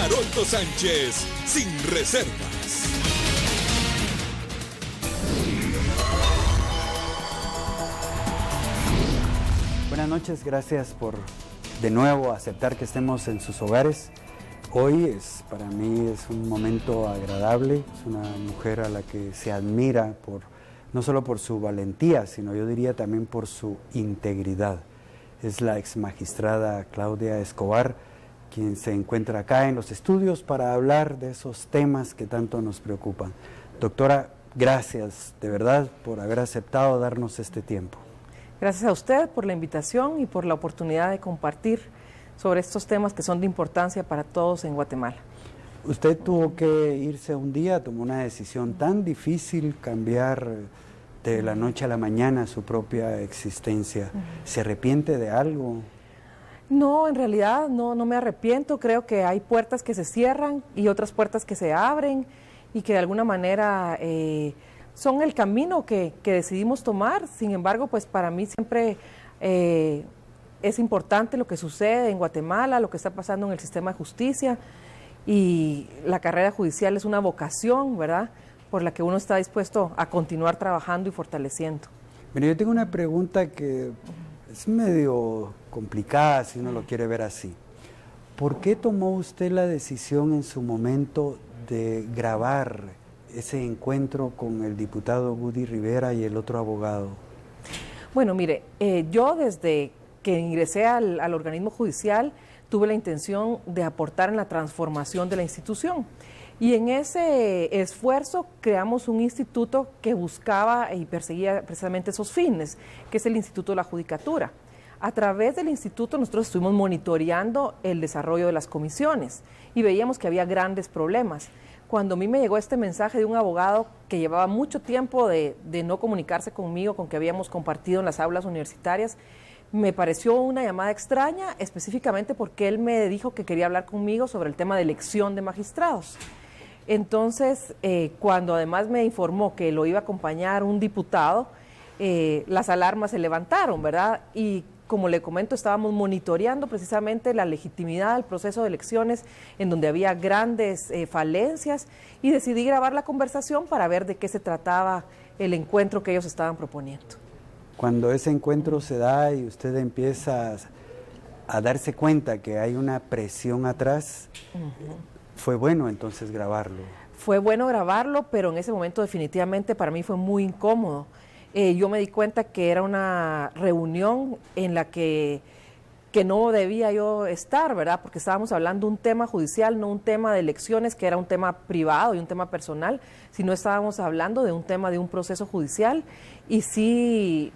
Haroldo Sánchez, sin reservas. Buenas noches, gracias por de nuevo aceptar que estemos en sus hogares. Hoy para mí es un momento agradable, es una mujer a la que se admira no solo por su valentía, sino yo diría también por su integridad. Es la ex magistrada Claudia Escobar, quien se encuentra acá en los estudios para hablar de esos temas que tanto nos preocupan. Doctora, gracias de verdad por haber aceptado darnos este tiempo. Gracias a usted por la invitación y por la oportunidad de compartir sobre estos temas que son de importancia para todos en Guatemala. Usted tuvo que irse un día, tomó una decisión tan difícil, cambiar de la noche a la mañana su propia existencia. ¿Se arrepiente de algo? No, en realidad no me arrepiento. Creo que hay puertas que se cierran y otras puertas que se abren y que de alguna manera son el camino que decidimos tomar. Sin embargo, pues para mí siempre es importante lo que sucede en Guatemala, lo que está pasando en el sistema de justicia, y la carrera judicial es una vocación, ¿verdad?, por la que uno está dispuesto a continuar trabajando y fortaleciendo. Bueno, yo tengo una pregunta que es medio complicada si uno lo quiere ver así. ¿Por qué tomó usted la decisión en su momento de grabar ese encuentro con el diputado Woody Rivera y el otro abogado? Bueno, mire, yo desde que ingresé al organismo judicial tuve la intención de aportar en la transformación de la institución. Y en ese esfuerzo creamos un instituto que buscaba y perseguía precisamente esos fines, que es el Instituto de la Judicatura. A través del instituto nosotros estuvimos monitoreando el desarrollo de las comisiones y veíamos que había grandes problemas. Cuando a mí me llegó este mensaje de un abogado que llevaba mucho tiempo de no comunicarse conmigo, con que habíamos compartido en las aulas universitarias, me pareció una llamada extraña, específicamente porque él me dijo que quería hablar conmigo sobre el tema de elección de magistrados. Entonces, cuando además me informó que lo iba a acompañar un diputado, las alarmas se levantaron, ¿verdad? Y como le comento, estábamos monitoreando precisamente la legitimidad del proceso de elecciones, en donde había grandes falencias, y decidí grabar la conversación para ver de qué se trataba el encuentro que ellos estaban proponiendo. Cuando ese encuentro se da y usted empieza a darse cuenta que hay una presión atrás, ¿fue bueno entonces grabarlo? Fue bueno grabarlo, pero en ese momento definitivamente para mí fue muy incómodo. Yo me di cuenta que era una reunión en la que no debía yo estar, ¿verdad? Porque estábamos hablando de un tema judicial, no un tema de elecciones, que era un tema privado y un tema personal, sino estábamos hablando de un tema de un proceso judicial, y sí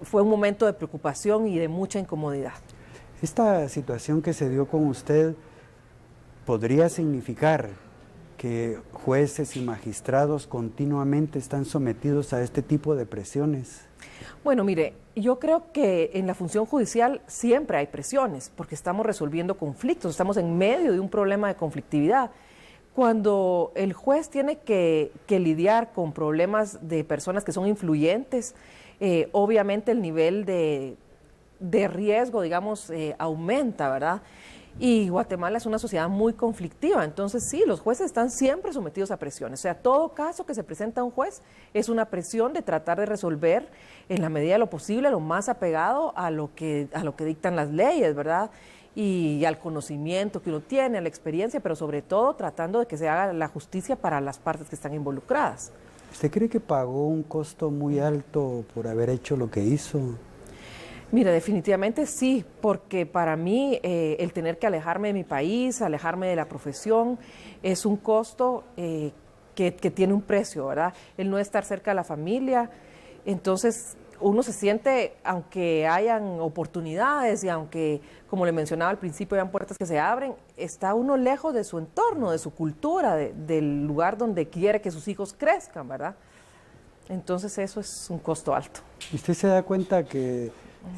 fue un momento de preocupación y de mucha incomodidad. Esta situación que se dio con usted podría significar que jueces y magistrados continuamente están sometidos a este tipo de presiones. Bueno, mire, yo creo que en la función judicial siempre hay presiones, porque estamos resolviendo conflictos, estamos en medio de un problema de conflictividad. Cuando el juez tiene que lidiar con problemas de personas que son influyentes, obviamente el nivel de riesgo, digamos, aumenta, ¿verdad? Y Guatemala es una sociedad muy conflictiva, entonces sí, los jueces están siempre sometidos a presiones. O sea, todo caso que se presenta a un juez es una presión de tratar de resolver en la medida de lo posible, lo más apegado a lo que dictan las leyes, ¿verdad? Y al conocimiento que uno tiene, a la experiencia, pero sobre todo tratando de que se haga la justicia para las partes que están involucradas. ¿Usted cree que pagó un costo muy alto por haber hecho lo que hizo? Mira, definitivamente sí, porque para mí el tener que alejarme de mi país, alejarme de la profesión, es un costo que tiene un precio, ¿verdad? El no estar cerca de la familia, entonces uno se siente, aunque hayan oportunidades y aunque, como le mencionaba al principio, hayan puertas que se abren, está uno lejos de su entorno, de su cultura, del lugar donde quiere que sus hijos crezcan, ¿verdad? Entonces eso es un costo alto. ¿Usted se da cuenta que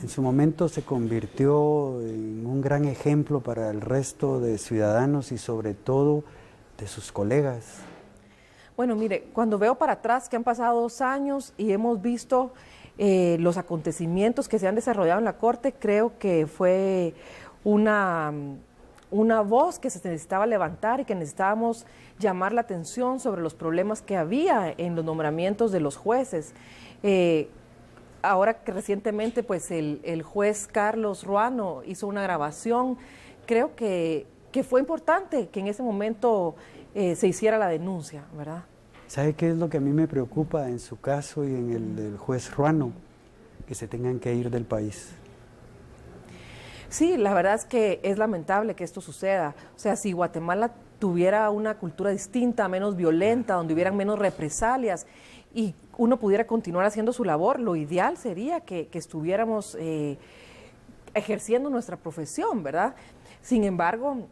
en su momento se convirtió en un gran ejemplo para el resto de ciudadanos y sobre todo de sus colegas? Bueno, mire, cuando veo para atrás que han pasado 2 años y hemos visto los acontecimientos que se han desarrollado en la Corte, creo que fue una una voz que se necesitaba levantar y que necesitábamos llamar la atención sobre los problemas que había en los nombramientos de los jueces. Ahora que recientemente pues el juez Carlos Ruano hizo una grabación, creo que fue importante que en ese momento se hiciera la denuncia, ¿verdad? ¿Sabe qué es lo que a mí me preocupa en su caso y en el del juez Ruano? Que se tengan que ir del país. Sí, la verdad es que es lamentable que esto suceda. O sea, si Guatemala tuviera una cultura distinta, menos violenta, donde hubieran menos represalias y uno pudiera continuar haciendo su labor, lo ideal sería que estuviéramos ejerciendo nuestra profesión, ¿verdad? Sin embargo,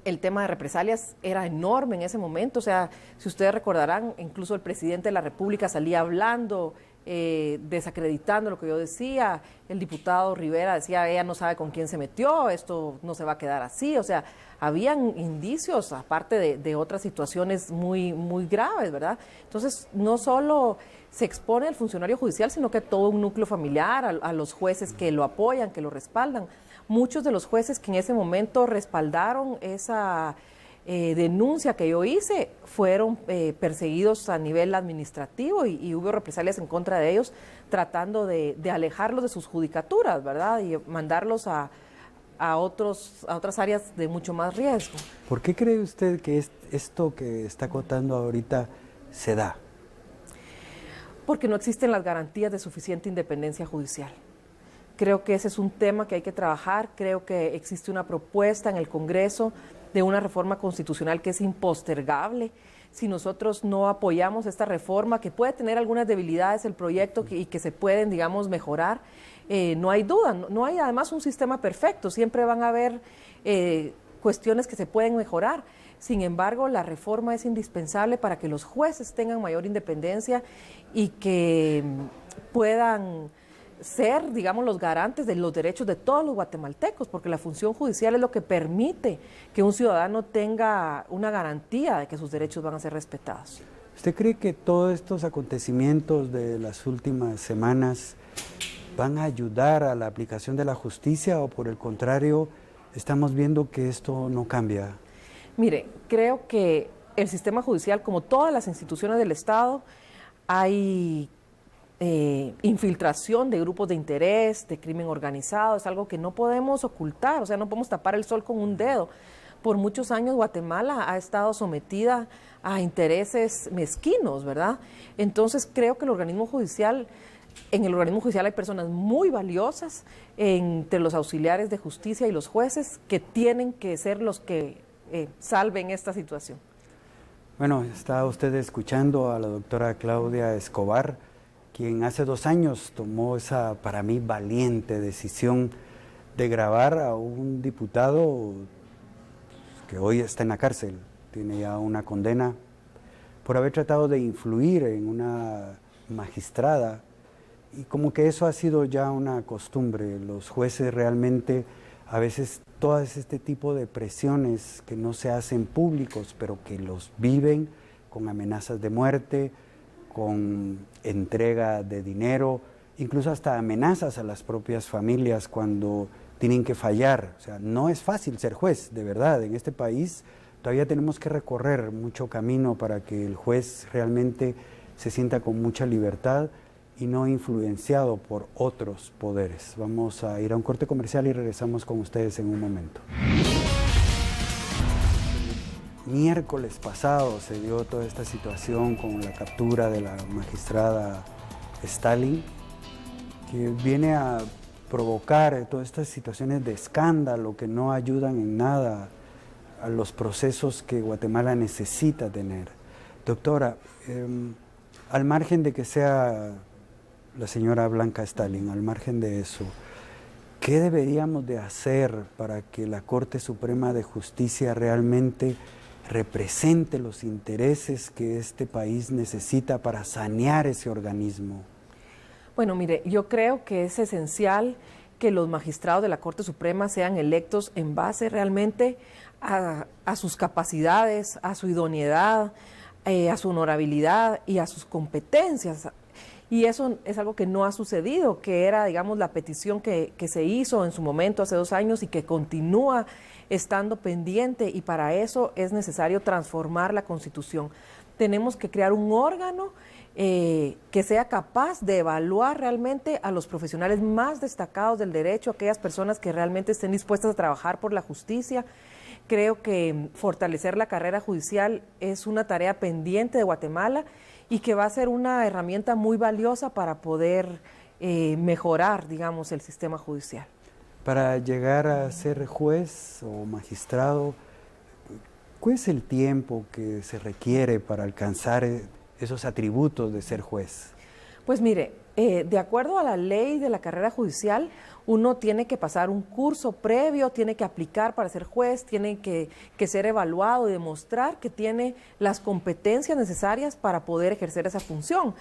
el tema de represalias era enorme en ese momento. O sea, si ustedes recordarán, incluso el presidente de la República salía hablando, desacreditando lo que yo decía. El diputado Rivera decía, ella no sabe con quién se metió, esto no se va a quedar así. O sea, habían indicios, aparte de otras situaciones muy, muy graves, ¿verdad? Entonces, no solo se expone al funcionario judicial, sino que todo un núcleo familiar, a los jueces que lo apoyan, que lo respaldan. Muchos de los jueces que en ese momento respaldaron esa denuncia que yo hice fueron perseguidos a nivel administrativo y hubo represalias en contra de ellos, tratando de alejarlos de sus judicaturas, ¿verdad? Y mandarlos a otras áreas de mucho más riesgo. ¿Por qué cree usted que esto que está contando ahorita se da? Porque no existen las garantías de suficiente independencia judicial. Creo que ese es un tema que hay que trabajar. Creo que existe una propuesta en el Congreso de una reforma constitucional que es impostergable. Si nosotros no apoyamos esta reforma, que puede tener algunas debilidades el proyecto y que se pueden, digamos, mejorar, no hay duda. No hay además un sistema perfecto. Siempre van a haber cuestiones que se pueden mejorar. Sin embargo, la reforma es indispensable para que los jueces tengan mayor independencia y que puedan ser, digamos, los garantes de los derechos de todos los guatemaltecos, porque la función judicial es lo que permite que un ciudadano tenga una garantía de que sus derechos van a ser respetados. ¿Usted cree que todos estos acontecimientos de las últimas semanas van a ayudar a la aplicación de la justicia o por el contrario estamos viendo que esto no cambia? Mire, creo que el sistema judicial, como todas las instituciones del Estado, hay infiltración de grupos de interés, de crimen organizado, es algo que no podemos ocultar, o sea, no podemos tapar el sol con un dedo. Por muchos años Guatemala ha estado sometida a intereses mezquinos, ¿verdad? Entonces creo que en el organismo judicial hay personas muy valiosas entre los auxiliares de justicia y los jueces que tienen que ser los que salven esta situación. Bueno, está usted escuchando a la doctora Claudia Escobar, quien hace 2 años tomó esa, para mí, valiente decisión de grabar a un diputado que hoy está en la cárcel, tiene ya una condena por haber tratado de influir en una magistrada, y como que eso ha sido ya una costumbre. Los jueces realmente, a veces, todas este tipo de presiones que no se hacen públicos, pero que los viven con amenazas de muerte, con entrega de dinero, incluso hasta amenazas a las propias familias cuando tienen que fallar. O sea, no es fácil ser juez, de verdad. En este país todavía tenemos que recorrer mucho camino para que el juez realmente se sienta con mucha libertad y no influenciado por otros poderes. Vamos a ir a un corte comercial y regresamos con ustedes en un momento. Miércoles pasado se dio toda esta situación con la captura de la magistrada Stalin, que viene a provocar todas estas situaciones de escándalo que no ayudan en nada a los procesos que Guatemala necesita tener. Doctora, al margen de que sea la señora Blanca Stalin, al margen de eso, ¿qué deberíamos de hacer para que la Corte Suprema de Justicia realmente represente los intereses que este país necesita para sanear ese organismo? Bueno, mire, yo creo que es esencial que los magistrados de la Corte Suprema sean electos en base realmente a sus capacidades, a su idoneidad, a su honorabilidad y a sus competencias. Y eso es algo que no ha sucedido, que era, digamos, la petición que se hizo en su momento hace 2 años y que continúa estando pendiente, y para eso es necesario transformar la Constitución. Tenemos que crear un órgano que sea capaz de evaluar realmente a los profesionales más destacados del derecho, aquellas personas que realmente estén dispuestas a trabajar por la justicia. Creo que fortalecer la carrera judicial es una tarea pendiente de Guatemala y que va a ser una herramienta muy valiosa para poder mejorar, digamos, el sistema judicial. Para llegar a ser juez o magistrado, ¿cuál es el tiempo que se requiere para alcanzar esos atributos de ser juez? Pues mire, de acuerdo a la ley de la carrera judicial, uno tiene que pasar un curso previo, tiene que aplicar para ser juez, tiene que ser evaluado y demostrar que tiene las competencias necesarias para poder ejercer esa función.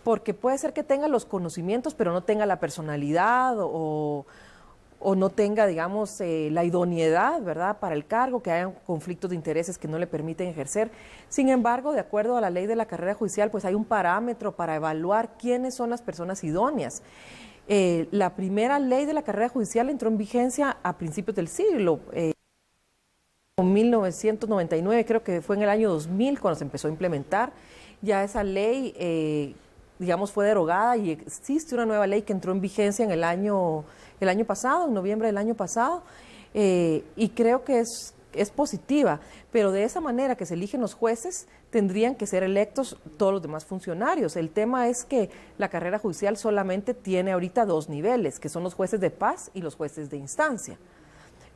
Porque puede ser que tenga los conocimientos, pero no tenga la personalidad o no tenga, digamos, la idoneidad, ¿verdad?, para el cargo, que haya conflictos de intereses que no le permiten ejercer. Sin embargo, de acuerdo a la ley de la carrera judicial, pues hay un parámetro para evaluar quiénes son las personas idóneas. La primera ley de la carrera judicial entró en vigencia a principios del siglo, en 1999, creo que fue en el año 2000 cuando se empezó a implementar. Ya esa ley, digamos, fue derogada y existe una nueva ley que entró en vigencia en el año pasado, en noviembre del año pasado, y creo que es positiva, pero de esa manera que se eligen los jueces, tendrían que ser electos todos los demás funcionarios. El tema es que la carrera judicial solamente tiene ahorita 2 niveles, que son los jueces de paz y los jueces de instancia,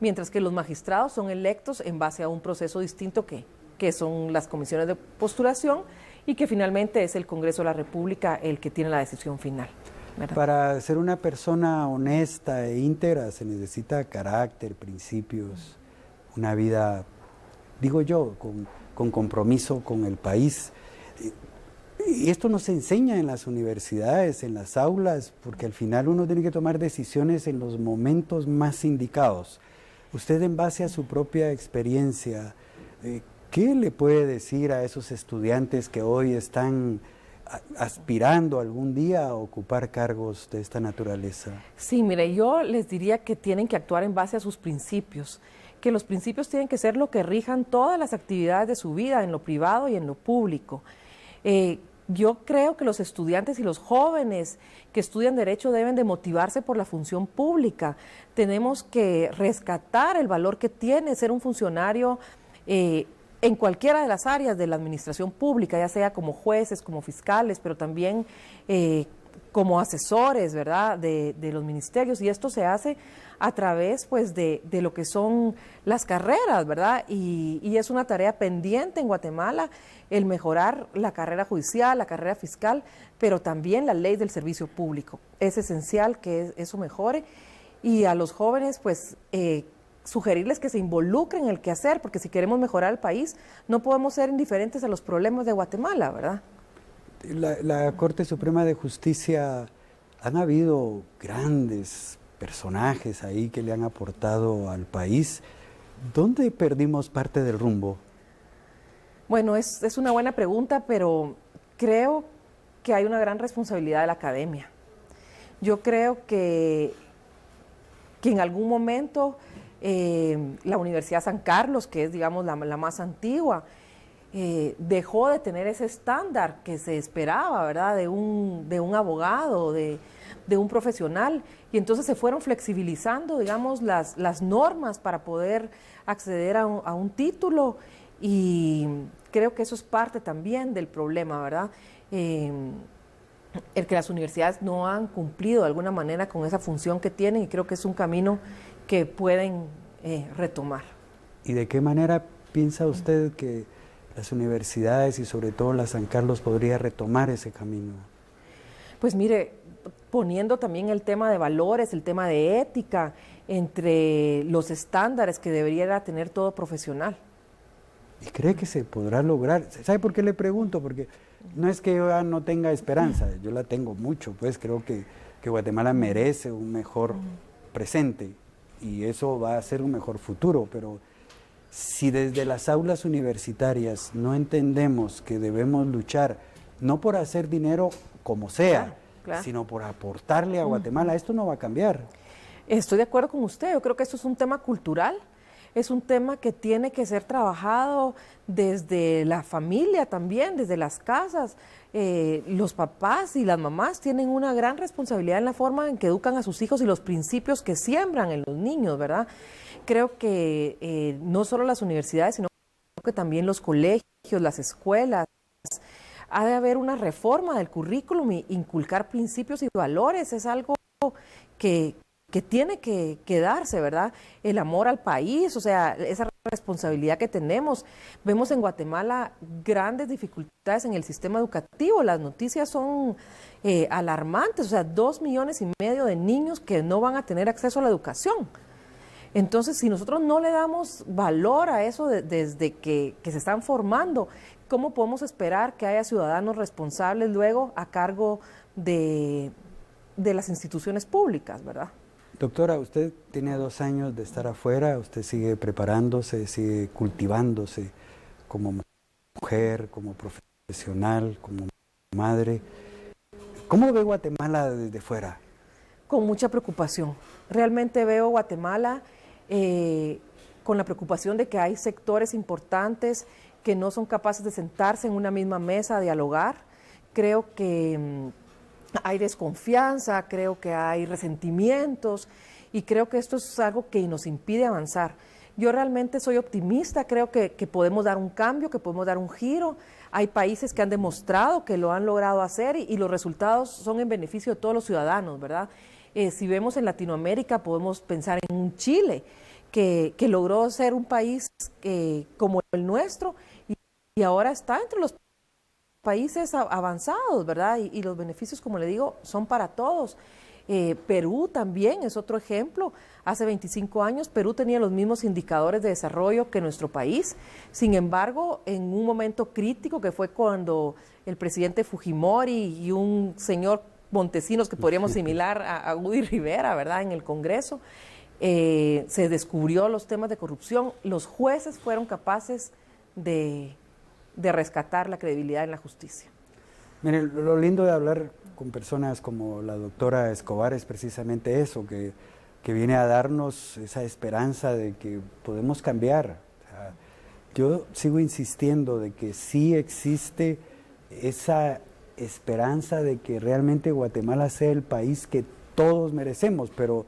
mientras que los magistrados son electos en base a un proceso distinto que son las comisiones de postulación, y que finalmente es el Congreso de la República el que tiene la decisión final, ¿verdad? Para ser una persona honesta e íntegra se necesita carácter, principios, una vida, digo yo, con compromiso con el país. Y esto no se enseña en las universidades, en las aulas, porque al final uno tiene que tomar decisiones en los momentos más indicados. Usted, en base a su propia experiencia, ¿qué le puede decir a esos estudiantes que hoy están aspirando algún día a ocupar cargos de esta naturaleza? Sí, mire, yo les diría que tienen que actuar en base a sus principios, que los principios tienen que ser lo que rijan todas las actividades de su vida, en lo privado y en lo público. Yo creo que los estudiantes y los jóvenes que estudian Derecho deben de motivarse por la función pública. Tenemos que rescatar el valor que tiene ser un funcionario en cualquiera de las áreas de la administración pública, ya sea como jueces, como fiscales, pero también como asesores, ¿verdad?, de los ministerios, y esto se hace a través, pues, de lo que son las carreras, ¿verdad?, y es una tarea pendiente en Guatemala el mejorar la carrera judicial, la carrera fiscal, pero también la ley del servicio público. Es esencial que eso mejore, y a los jóvenes, pues, sugerirles que se involucren en el quehacer, porque si queremos mejorar el país, no podemos ser indiferentes a los problemas de Guatemala, ¿verdad? La Corte Suprema de Justicia, han habido grandes personajes ahí que le han aportado al país. ¿Dónde perdimos parte del rumbo? Bueno, es una buena pregunta, pero creo que hay una gran responsabilidad de la academia. Yo creo que en algún momento la Universidad San Carlos, que es, digamos, la más antigua, dejó de tener ese estándar que se esperaba, ¿verdad?, de un abogado, de un profesional, y entonces se fueron flexibilizando, digamos, las normas para poder acceder a un título, y creo que eso es parte también del problema, ¿verdad?, el que las universidades no han cumplido de alguna manera con esa función que tienen, y creo que es un camino que pueden retomar. ¿Y de qué manera piensa usted que las universidades y sobre todo la San Carlos podría retomar ese camino? Pues mire, poniendo también el tema de valores, el tema de ética, entre los estándares que debería tener todo profesional. ¿Y cree que se podrá lograr? ¿Sabe por qué le pregunto? Porque no es que yo ya no tenga esperanza, yo la tengo mucho, pues creo que Guatemala merece un mejor presente y eso va a ser un mejor futuro, pero si desde las aulas universitarias no entendemos que debemos luchar, no por hacer dinero como sea, claro, sino por aportarle a Guatemala, esto no va a cambiar. Estoy de acuerdo con usted, yo creo que esto es un tema cultural, es un tema que tiene que ser trabajado desde la familia también, desde las casas. Los papás y las mamás tienen una gran responsabilidad en la forma en que educan a sus hijos y los principios que siembran en los niños, ¿verdad? Creo que no solo las universidades, sino que también los colegios, las escuelas, ha de haber una reforma del currículum y inculcar principios y valores. Es algo que tiene que darse, ¿verdad? El amor al país, o sea, esa responsabilidad que tenemos. Vemos en Guatemala grandes dificultades en el sistema educativo. Las noticias son alarmantes, o sea, 2,5 millones de niños que no van a tener acceso a la educación. Entonces, si nosotros no le damos valor a eso desde que se están formando, ¿cómo podemos esperar que haya ciudadanos responsables luego a cargo de las instituciones públicas, verdad? Doctora, usted tiene 2 años de estar afuera, usted sigue preparándose, sigue cultivándose como mujer, como profesional, como madre. ¿Cómo ve Guatemala desde fuera? Con mucha preocupación. Realmente veo Guatemala con la preocupación de que hay sectores importantes que no son capaces de sentarse en una misma mesa a dialogar. Creo que hay desconfianza, creo que hay resentimientos y creo que esto es algo que nos impide avanzar. Yo realmente soy optimista, creo que podemos dar un cambio, que podemos dar un giro. Hay países que han demostrado que lo han logrado hacer y los resultados son en beneficio de todos los ciudadanos, ¿verdad? Si vemos en Latinoamérica, podemos pensar en un Chile que logró ser un país como el nuestro y ahora está entre los países avanzados, ¿verdad? Y los beneficios, como le digo, son para todos. Perú también es otro ejemplo. Hace 25 años Perú tenía los mismos indicadores de desarrollo que nuestro país. Sin embargo, en un momento crítico que fue cuando el presidente Fujimori y un señor Montesinos, que podríamos asimilar a Woody Rivera, ¿verdad?, en el Congreso, se descubrió los temas de corrupción. Los jueces fueron capaces de rescatar la credibilidad en la justicia. Miren, lo lindo de hablar con personas como la doctora Escobar es precisamente eso, que viene a darnos esa esperanza de que podemos cambiar. O sea, yo sigo insistiendo de que sí existe esa esperanza de que realmente Guatemala sea el país que todos merecemos, pero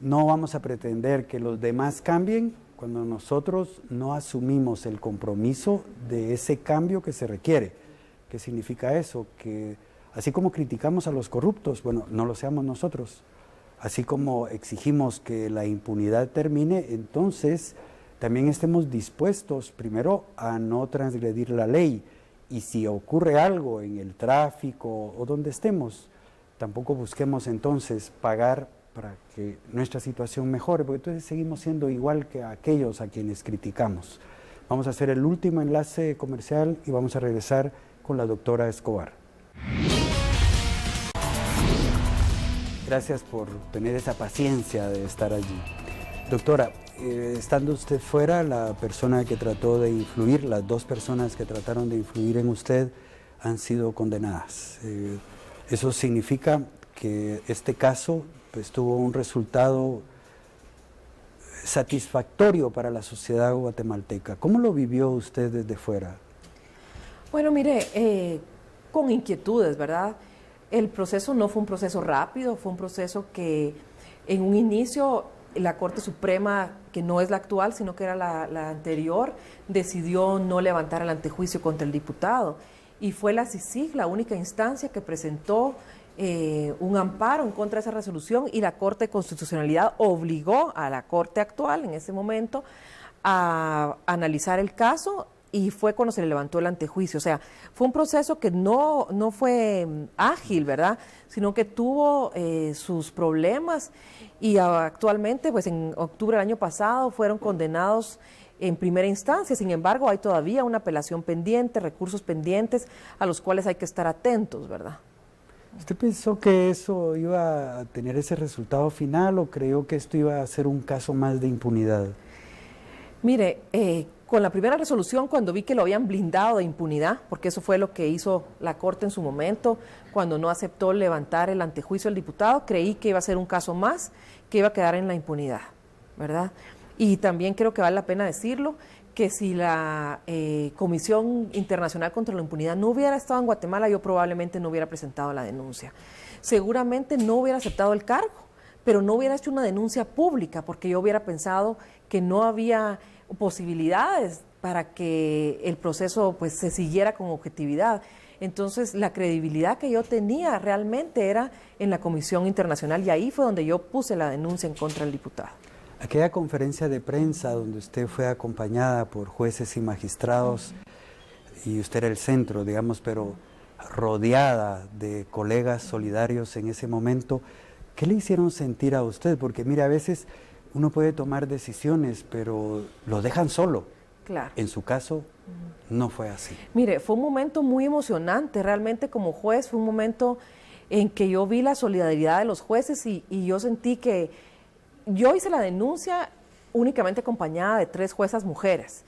no vamos a pretender que los demás cambien cuando nosotros no asumimos el compromiso de ese cambio que se requiere. ¿Qué significa eso? Que así como criticamos a los corruptos, bueno, no lo seamos nosotros. Así como exigimos que la impunidad termine, entonces también estemos dispuestos primero a no transgredir la ley. Y si ocurre algo en el tráfico o donde estemos, tampoco busquemos entonces pagar para que nuestra situación mejore, porque entonces seguimos siendo igual que aquellos a quienes criticamos. Vamos a hacer el último enlace comercial y vamos a regresar con la doctora Escobar. Gracias por tener esa paciencia de estar allí. Doctora, estando usted fuera, la persona que trató de influir, las 2 personas que trataron de influir en usted han sido condenadas. Eso significa que este caso pues, tuvo un resultado satisfactorio para la sociedad guatemalteca. ¿Cómo lo vivió usted desde fuera? Bueno, mire, con inquietudes, ¿verdad? El proceso no fue un proceso rápido, fue un proceso que en un inicio la Corte Suprema, que no es la actual, sino que era la anterior, decidió no levantar el antejuicio contra el diputado. Y fue la CICIG la única instancia que presentó un amparo en contra de esa resolución y la Corte de Constitucionalidad obligó a la Corte actual en ese momento a analizar el caso y fue cuando se le levantó el antejuicio. O sea, fue un proceso que no fue ágil, ¿verdad?, sino que tuvo sus problemas y actualmente, pues en octubre del año pasado, fueron condenados en primera instancia. Sin embargo, hay todavía una apelación pendiente, recursos pendientes a los cuales hay que estar atentos, ¿verdad? ¿Usted pensó que eso iba a tener ese resultado final o creyó que esto iba a ser un caso más de impunidad? Mire, con la primera resolución, cuando vi que lo habían blindado de impunidad, porque eso fue lo que hizo la Corte en su momento, cuando no aceptó levantar el antejuicio del diputado, creí que iba a ser un caso más, que iba a quedar en la impunidad, ¿verdad? Y también creo que vale la pena decirlo, que si la Comisión Internacional contra la Impunidad no hubiera estado en Guatemala, yo probablemente no hubiera presentado la denuncia. Seguramente no hubiera aceptado el cargo, pero no hubiera hecho una denuncia pública, porque yo hubiera pensado que no había posibilidades para que el proceso pues se siguiera con objetividad. Entonces, la credibilidad que yo tenía realmente era en la Comisión Internacional, y ahí fue donde yo puse la denuncia en contra del diputado. Aquella conferencia de prensa donde usted fue acompañada por jueces y magistrados, y usted era el centro, digamos, pero rodeada de colegas solidarios en ese momento, ¿qué le hicieron sentir a usted? Porque mire, a veces uno puede tomar decisiones, pero lo dejan solo. Claro. En su caso, no fue así. Mire, fue un momento muy emocionante, realmente como juez, fue un momento en que yo vi la solidaridad de los jueces y yo sentí que yo hice la denuncia únicamente acompañada de 3 juezas mujeres,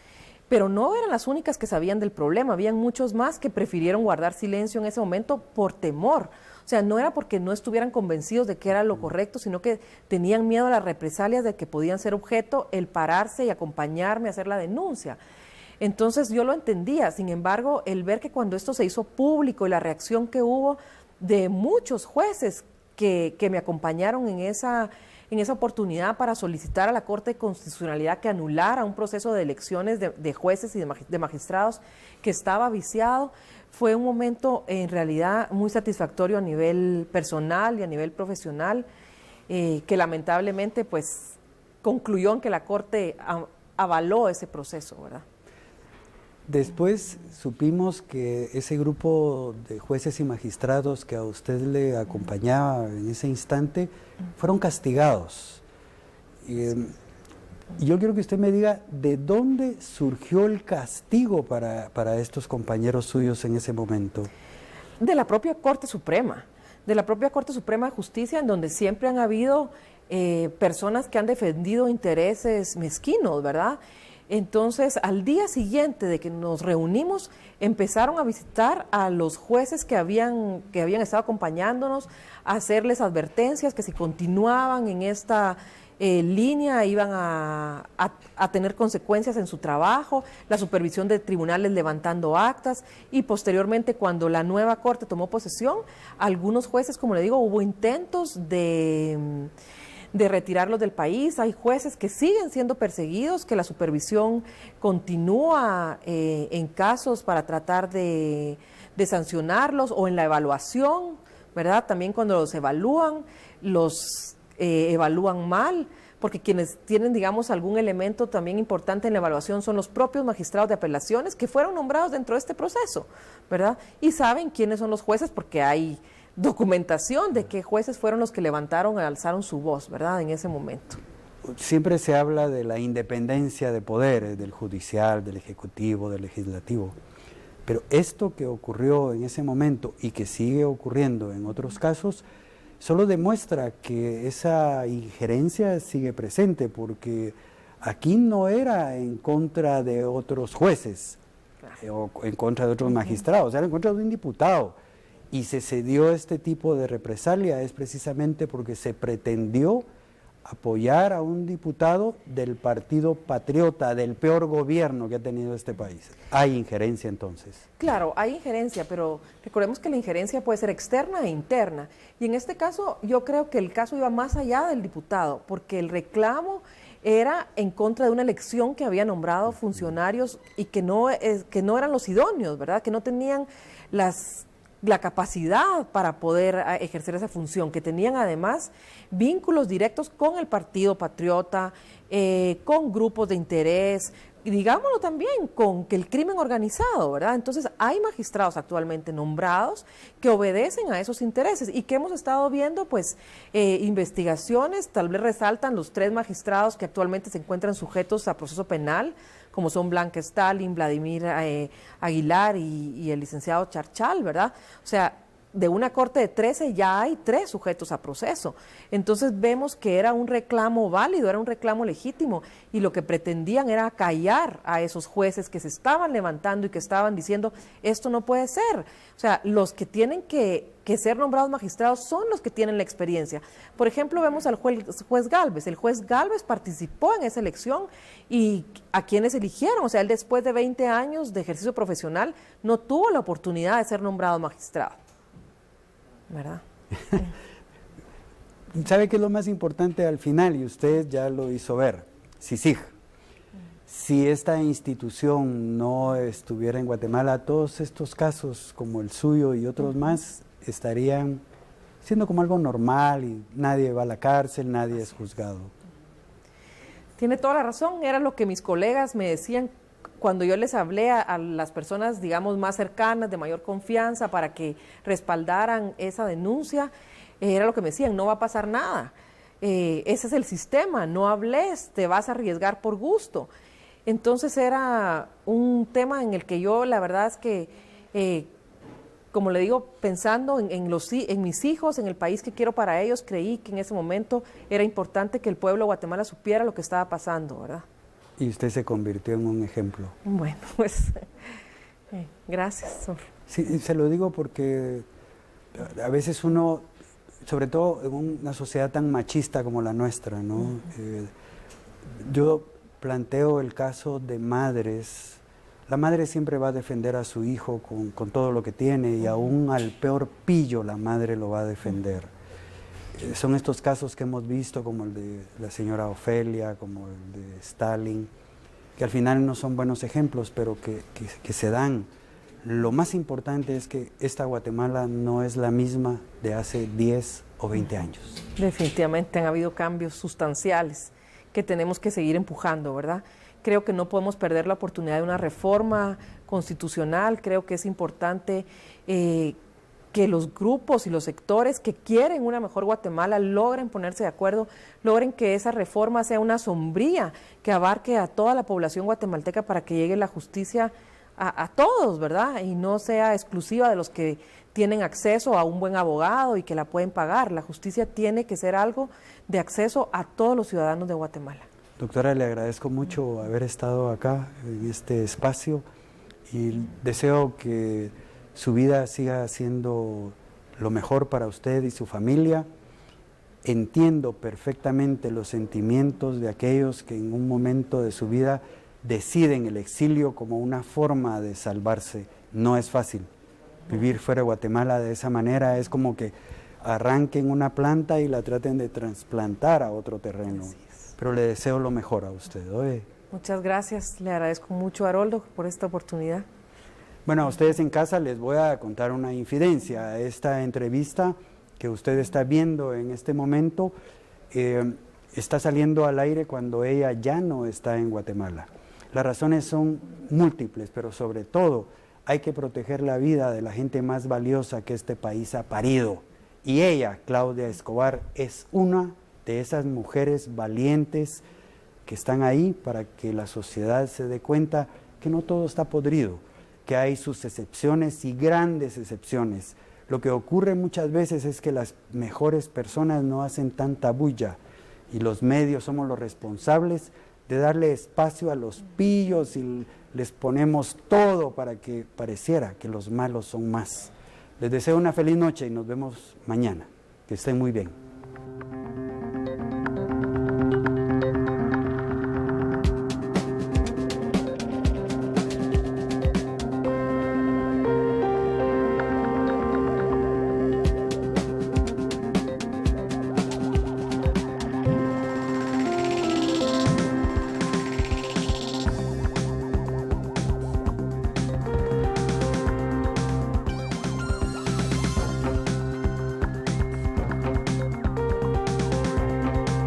pero no eran las únicas que sabían del problema, habían muchos más que prefirieron guardar silencio en ese momento por temor. O sea, no era porque no estuvieran convencidos de que era lo correcto, sino que tenían miedo a las represalias de que podían ser objeto el pararse y acompañarme a hacer la denuncia. Entonces yo lo entendía, sin embargo, el ver que cuando esto se hizo público y la reacción que hubo de muchos jueces que me acompañaron en esa oportunidad para solicitar a la Corte de Constitucionalidad que anulara un proceso de elecciones de jueces y de magistrados que estaba viciado, fue un momento en realidad muy satisfactorio a nivel personal y a nivel profesional, que lamentablemente pues concluyó en que la Corte avaló ese proceso, ¿verdad? Después supimos que ese grupo de jueces y magistrados que a usted le acompañaba en ese instante fueron castigados. Y yo quiero que usted me diga de dónde surgió el castigo para estos compañeros suyos en ese momento. De la propia Corte Suprema, de la propia Corte Suprema de Justicia, en donde siempre han habido personas que han defendido intereses mezquinos, ¿verdad? Entonces, al día siguiente de que nos reunimos, empezaron a visitar a los jueces que habían estado acompañándonos, a hacerles advertencias que si continuaban en esta línea iban a tener consecuencias en su trabajo, la supervisión de tribunales levantando actas, y posteriormente cuando la nueva Corte tomó posesión, algunos jueces, como le digo, hubo intentos de retirarlos del país. Hay jueces que siguen siendo perseguidos, que la supervisión continúa en casos para tratar de sancionarlos, o en la evaluación, ¿verdad? También cuando los evalúan mal, porque quienes tienen, digamos, algún elemento también importante en la evaluación son los propios magistrados de apelaciones que fueron nombrados dentro de este proceso, ¿verdad? Y saben quiénes son los jueces porque hay documentación de qué jueces fueron los que levantaron y alzaron su voz, ¿verdad?, en ese momento. Siempre se habla de la independencia de poderes, del judicial, del ejecutivo, del legislativo, pero esto que ocurrió en ese momento y que sigue ocurriendo en otros casos, solo demuestra que esa injerencia sigue presente, porque aquí no era en contra de otros jueces, o en contra de otros magistrados, era en contra de un diputado. Y se cedió este tipo de represalia es precisamente porque se pretendió apoyar a un diputado del Partido Patriota, del peor gobierno que ha tenido este país. ¿Hay injerencia entonces? Claro, hay injerencia, pero recordemos que la injerencia puede ser externa e interna. Y en este caso, yo creo que el caso iba más allá del diputado, porque el reclamo era en contra de una elección que había nombrado funcionarios y que no eran los idóneos, ¿verdad? Que no tenían la capacidad para poder ejercer esa función, que tenían además vínculos directos con el Partido Patriota, con grupos de interés, y digámoslo también, con el crimen organizado, ¿verdad? Entonces hay magistrados actualmente nombrados que obedecen a esos intereses y que hemos estado viendo, pues, investigaciones, tal vez resaltan los 3 magistrados que actualmente se encuentran sujetos a proceso penal, como son Blanca Stalin, Vladimir Aguilar y el licenciado Charchal, ¿verdad? O sea, de una corte de 13 ya hay 3 sujetos a proceso. Entonces vemos que era un reclamo válido, era un reclamo legítimo, y lo que pretendían era callar a esos jueces que se estaban levantando y que estaban diciendo, esto no puede ser. O sea, los que tienen que ser nombrados magistrados son los que tienen la experiencia. Por ejemplo, vemos al juez Gálvez. El juez Gálvez participó en esa elección y a quienes eligieron. O sea, él después de 20 años de ejercicio profesional no tuvo la oportunidad de ser nombrado magistrado. ¿Verdad? ¿Sabe qué es lo más importante al final? Y usted ya lo hizo ver, CICIG. Si esta institución no estuviera en Guatemala, todos estos casos como el suyo y otros más estarían siendo como algo normal y nadie va a la cárcel, nadie es juzgado. Tiene toda la razón, era lo que mis colegas me decían cuando yo les hablé a las personas, digamos, más cercanas, de mayor confianza, para que respaldaran esa denuncia, era lo que me decían, no va a pasar nada, ese es el sistema, no hables, te vas a arriesgar por gusto. Entonces era un tema en el que yo, la verdad es que, como le digo, pensando en mis hijos, en el país que quiero para ellos, creí que en ese momento era importante que el pueblo de Guatemala supiera lo que estaba pasando, ¿verdad? Y usted se convirtió en un ejemplo. Bueno, pues, gracias. Sí, se lo digo porque a veces uno, sobre todo en una sociedad tan machista como la nuestra, ¿no? Yo planteo el caso de madres. La madre siempre va a defender a su hijo con todo lo que tiene y aún al peor pillo la madre lo va a defender. Son estos casos que hemos visto como el de la señora Ofelia, como el de Stalin, que al final no son buenos ejemplos, pero que se dan. Lo más importante es que esta Guatemala no es la misma de hace 10 o 20 años. Definitivamente han habido cambios sustanciales que tenemos que seguir empujando, ¿verdad? Creo que no podemos perder la oportunidad de una reforma constitucional. Creo que es importante que los grupos y los sectores que quieren una mejor Guatemala logren ponerse de acuerdo, logren que esa reforma sea una sombría que abarque a toda la población guatemalteca para que llegue la justicia a todos, ¿verdad? Y no sea exclusiva de los que tienen acceso a un buen abogado y que la pueden pagar. La justicia tiene que ser algo de acceso a todos los ciudadanos de Guatemala. Doctora, le agradezco mucho haber estado acá en este espacio y deseo que su vida siga siendo lo mejor para usted y su familia. Entiendo perfectamente los sentimientos de aquellos que en un momento de su vida deciden el exilio como una forma de salvarse. No es fácil. Vivir fuera de Guatemala de esa manera es como que arranquen una planta y la traten de trasplantar a otro terreno. Pero le deseo lo mejor a usted. Oye. Muchas gracias, le agradezco mucho a Haroldo por esta oportunidad. Bueno, a ustedes en casa les voy a contar una infidencia. Esta entrevista que usted está viendo en este momento está saliendo al aire cuando ella ya no está en Guatemala. Las razones son múltiples, pero sobre todo hay que proteger la vida de la gente más valiosa que este país ha parido. Y ella, Claudia Escobar, es una de esas mujeres valientes que están ahí para que la sociedad se dé cuenta que no todo está podrido, que hay sus excepciones y grandes excepciones. Lo que ocurre muchas veces es que las mejores personas no hacen tanta bulla y los medios somos los responsables de darle espacio a los pillos y les ponemos todo para que pareciera que los malos son más. Les deseo una feliz noche y nos vemos mañana. Que estén muy bien.